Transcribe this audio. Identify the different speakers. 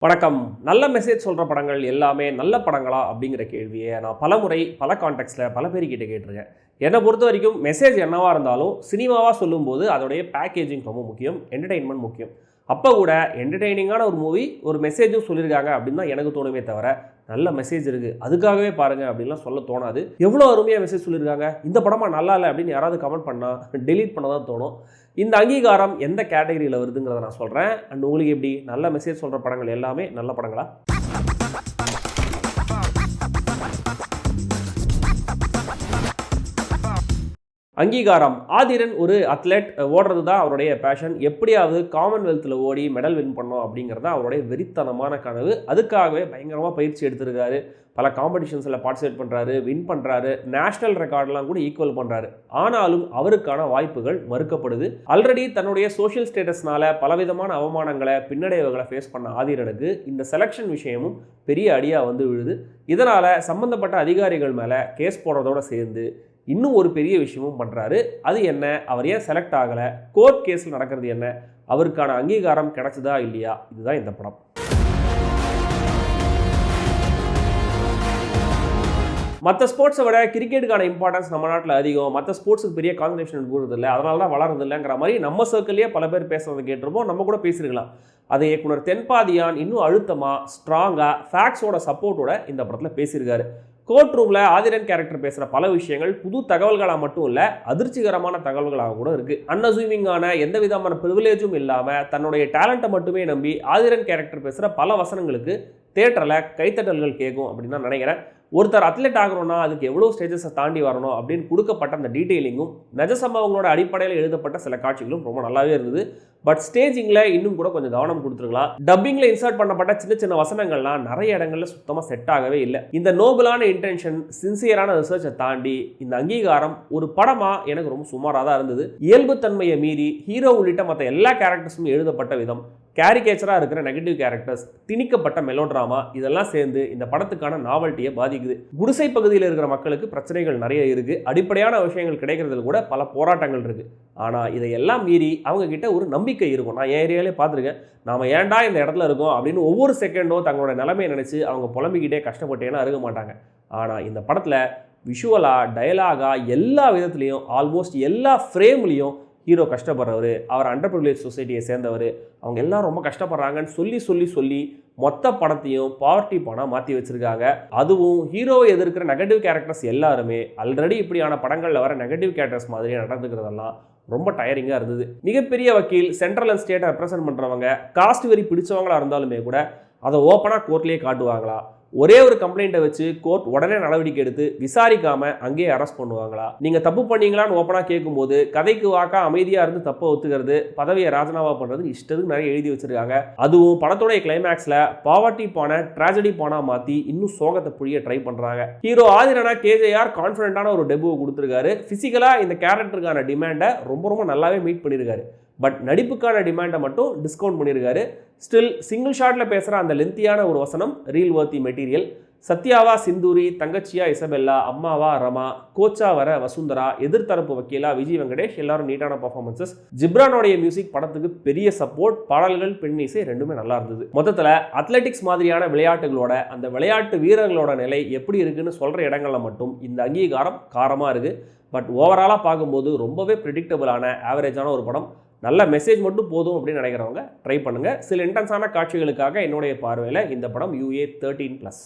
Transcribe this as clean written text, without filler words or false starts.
Speaker 1: வணக்கம். நல்ல மெசேஜ் சொல்கிற படங்கள் எல்லாமே நல்ல படங்களா அப்படிங்கிற கேள்வியை நான் பலமுறை பல கான்டெக்ட்ஸில் பல பேர்கிட்ட கேட்டிருக்கேன். என்னை பொறுத்த வரைக்கும் மெசேஜ் என்னவாக இருந்தாலும் சினிமாவாக சொல்லும்போது அதோடைய பேக்கேஜிங் ரொம்ப முக்கியம், என்டர்டெயின்மெண்ட் முக்கியம். அப்போ கூட என்டர்டெய்னிங்கான ஒரு மூவி ஒரு மெசேஜும் சொல்லியிருக்காங்க அப்படின்னு தான் எனக்கு தோணுமே தவிர நல்ல மெசேஜ் இருக்குது அதுக்காகவே பாருங்கள் அப்படின்லாம் சொல்ல தோணாது. எவ்வளோ அருமையாக மெசேஜ் சொல்லியிருக்காங்க, இந்த படமாக நல்லா இல்லை அப்படின்னு யாராவது கமெண்ட் பண்ணால் டெலீட் பண்ண தான் தோணும். இந்த அங்கீகாரம் எந்த கேட்டகரியில் வருதுங்கிறத நான் சொல்கிறேன். அண்ட் உங்களுக்கு எப்படி நல்ல மெசேஜ் சொல்கிற படங்கள் எல்லாமே நல்ல படங்களா? அங்கீகாரம். ஆதிரன் ஒரு அத்லெட், ஓடுறது தான் அவருடைய பேஷன். எப்படியாவது காமன்வெல்த்தில் ஓடி மெடல் வின் பண்ணோம் அப்படிங்கிறது தான் அவருடைய வெறித்தனமான கனவு. அதுக்காகவே பயங்கரமாக பயிற்சி எடுத்திருக்காரு. பல காம்படிஷன்ஸில் பார்ட்டிசிபேட் பண்ணுறாரு, வின் பண்ணுறாரு, நேஷனல் ரெக்கார்டெலாம் கூட ஈக்குவல் பண்ணுறாரு. ஆனாலும் அவருக்கான வாய்ப்புகள் மறுக்கப்படுது. ஆல்ரெடி தன்னுடைய சோஷியல் ஸ்டேட்டஸ்னால பலவிதமான அவமானங்களை, பின்னடைவுகளை ஃபேஸ் பண்ண ஆதிரனுக்கு இந்த செலெக்ஷன் விஷயமும் பெரிய அடியாக வந்து விழுது. இதனால் சம்மந்தப்பட்ட அதிகாரிகள் மேலே கேஸ் போடுறதோடு சேர்ந்து இன்னும் ஒரு பெரிய விஷயமும் பண்ணுறாரு. அது என்ன, அவர் ஏன் செலக்ட் ஆகலை, கோர்ட் கேஸில் நடக்கிறது என்ன, அவருக்கான அங்கீகாரம் கிடைச்சதா இல்லையா, இதுதான் இந்த படம். மற்ற ஸ்போர்ட்ஸை விட கிரிக்கெட்டுக்கான இம்பார்ட்டன்ஸ் நம்ம நாட்டில் அதிகம். மற்ற ஸ்போர்ட்ஸுக்கு பெரிய கான்சன்ட்ரேஷன் கூடுறதில்லை, அதனால தான் வளருதில்லைங்கிற மாதிரி நம்ம சர்க்கிள்லேயே பல பேர் பேசுகிறத கேட்டிருப்போம். நம்ம கூட பேசியிருக்கலாம். அதை இயக்குனர் தென்பாதியான் இன்னும் அழுத்தமாக, ஸ்ட்ராங்காக, ஃபேக்ட்ஸோட சப்போர்ட்டோட இந்த படத்தில் பேசியிருக்காரு. கோர்ட் ரூமில் ஆதிரன் கேரக்டர் பேசுகிற பல விஷயங்கள் புது தகவல்களாக மட்டும் இல்லை, அதிர்ச்சிகரமான தகவல்களாக கூட இருக்குது. அன்அசூமிங்கான எந்த விதமான ப்ரிவிலேஜும் இல்லாமல் தன்னுடைய டேலண்ட்டை மட்டுமே நம்பி ஆதிரன் கேரக்டர் பேசுகிற பல வசனங்களுக்கு தியேட்டரில் கைத்தட்டல்கள் கேட்கும் அப்படின்னு நான் நினைக்கிறேன். ஒருத்தர் அத்லெட் ஆகணும்னா அதுக்கு எவ்வளோ ஸ்டேஜஸை தாண்டி வரணும் அப்படின்னு கொடுக்கப்பட்ட அந்த டீட்டெயிலிங்கும் நிஜ சம்பவங்களோட அடிப்படையில் எழுதப்பட்ட சில காட்சிகளும் ரொம்ப நல்லாவே இருந்தது. பட் ஸ்டேஜிங்கில் இன்னும் கூட கொஞ்சம் கவனம் கொடுத்துருக்கலாம். டப்பிங்கில் இன்சர்ட் பண்ணப்பட்ட சின்ன சின்ன வசனங்கள்லாம் நிறைய இடங்களில் சுத்தமாக செட் ஆகவே இல்லை. இந்த நோபலான இன்டென்ஷன், சின்சியரான ரிசர்ச்சை தாண்டி இந்த அங்கீகாரம் ஒரு படமாக எனக்கு ரொம்ப சுமாராக தான் இருந்தது. இயல்புத்தன்மையை மீறி ஹீரோ உள்ளிட்ட மற்ற எல்லா கேரக்டர்ஸும் எழுதப்பட்ட விதம், கேரிகேச்சராக இருக்கிற நெகட்டிவ் கேரக்டர்ஸ், திணிக்கப்பட்ட மெலோட்ராமா, இதெல்லாம் சேர்ந்து இந்த படத்துக்கான நாவல்ட்டியை பாதிக்குது. குடிசை பகுதியில் இருக்கிற மக்களுக்கு பிரச்சனைகள் நிறைய இருக்குது. அடிப்படையான விஷயங்கள் கிடைக்கிறதுல கூட பல போராட்டங்கள் இருக்குது. ஆனால் இதையெல்லாம் மீறி அவங்க கிட்ட ஒரு நம்பிக்கை இருக்கும். நான் என் ஏரியாலே பார்த்துருக்கேன். நாம் ஏன்டா இந்த இடத்துல இருக்கோம் அப்படின்னு ஒவ்வொரு செகண்டும் தங்களோட நிலைமையை நினச்சி அவங்க புலம்பிக்கிட்டே கஷ்டப்பட்டேன்னா அருக மாட்டாங்க. ஆனால் இந்த படத்தில் விஷுவலாக, டயலாகாக, எல்லா விதத்துலேயும், ஆல்மோஸ்ட் எல்லா ஃப்ரேம்லேயும் ஹீரோ கஷ்டப்படுறவர், அவர் அண்டர் ப்ரிவிலேஜ் சொசைட்டியை சேர்ந்தவர், அவங்க எல்லாம் ரொம்ப கஷ்டப்படுறாங்கன்னு சொல்லி மொத்த படத்தையும் பாவர்ட்டி பணம் மாற்றி வச்சுருக்காங்க. அதுவும் ஹீரோவை எதிர்க்கிற நெகட்டிவ் கேரக்டர்ஸ் எல்லாருமே ஆல்ரெடி இப்படியான படங்களில் வர நெகட்டிவ் கேரக்டர்ஸ் மாதிரியே நடந்துக்கிறதெல்லாம் ரொம்ப டயரிங்காக இருந்தது. மிகப்பெரிய வக்கீல், சென்ட்ரல் அண்ட் ஸ்டேட்டை ரெப்ரசென்ட் பண்ணுறவங்க, காஸ்ட் வெறி பிடிச்சவங்களா இருந்தாலுமே கூட அதை ஓப்பனாக கோர்ட்லேயே காட்டுவாங்களா? ஒரே ஒரு கம்ப்ளைண்ட்டை வச்சு கோர்ட் உடனே நடவடிக்கை எடுத்து விசாரிக்காம அங்கேயே அரெஸ்ட் பண்ணுவாங்களா? நீங்க தப்பு பண்ணீங்களான்னு ஓப்பனா கேட்கும்போது கதைக்கு வாக்கா அமைதியா இருந்து தப்பை ஒத்துக்கிறது, பதவியை ராஜினாமா பண்றது, இஷ்டத்துக்கு நிறைய எழுதி வச்சிருக்காங்க. அதுவும் படத்தோடைய கிளைமேக்ஸ்ல பாவர்ட்டி பானை ட்ராஜடி பானா மாத்தி இன்னும் சோகத்தை புழிய ட்ரை பண்றாங்க. ஹீரோ ஆதிரனா கேஜேஆர் கான்ஃபிடென்ட்டான ஒரு டெபுவை கொடுத்துருக்காரு. பிசிக்கலா இந்த கேரக்டருக்கான டிமாண்டை ரொம்ப நல்லாவே மீட் பண்ணியிருக்காரு. பட் நடிப்புக்கான டிமாண்டை மட்டும் டிஸ்கவுண்ட் பண்ணியிருக்காரு. ஸ்டில் சிங்கிள் ஷாட்டில் பேசுகிற அந்த லென்த்தியான ஒரு வசனம் ரீல் வர்த்தி மெட்டீரியல். சத்யாவா சிந்தூரி, தங்கச்சியா இசபெல்லா, அம்மாவா ரமா, கோச்சா வர வசுந்தரா, எதிர்த்தரப்பு வக்கீலா விஜய் வெங்கடேஷ், எல்லாரும் நீட்டான பர்ஃபார்மன்சஸ். ஜிப்ரானோடைய மியூசிக் படத்துக்கு பெரிய சப்போர்ட். பாடல்கள், பெண் இசை ரெண்டுமே நல்லா இருந்தது. மொத்தத்தில் அத்லெட்டிக்ஸ் மாதிரியான விளையாட்டுகளோட அந்த விளையாட்டு வீரர்களோட நிலை எப்படி இருக்குன்னு சொல்கிற இடங்களில் மட்டும் இந்த அங்கீகாரம் காரமாக இருக்குது. பட் ஓவராலாக பார்க்கும்போது ரொம்பவே ப்ரெடிக்டபிளான ஆவரேஜான ஒரு படம். நல்ல மெசேஜ் மட்டும் போதும் அப்படின்னு நினைக்கிறவங்க ட்ரை பண்ணுங்கள். சில இன்டென்ஸான காட்சிகளுக்காக என்னுடைய பார்வையில் இந்த படம் UA 13+.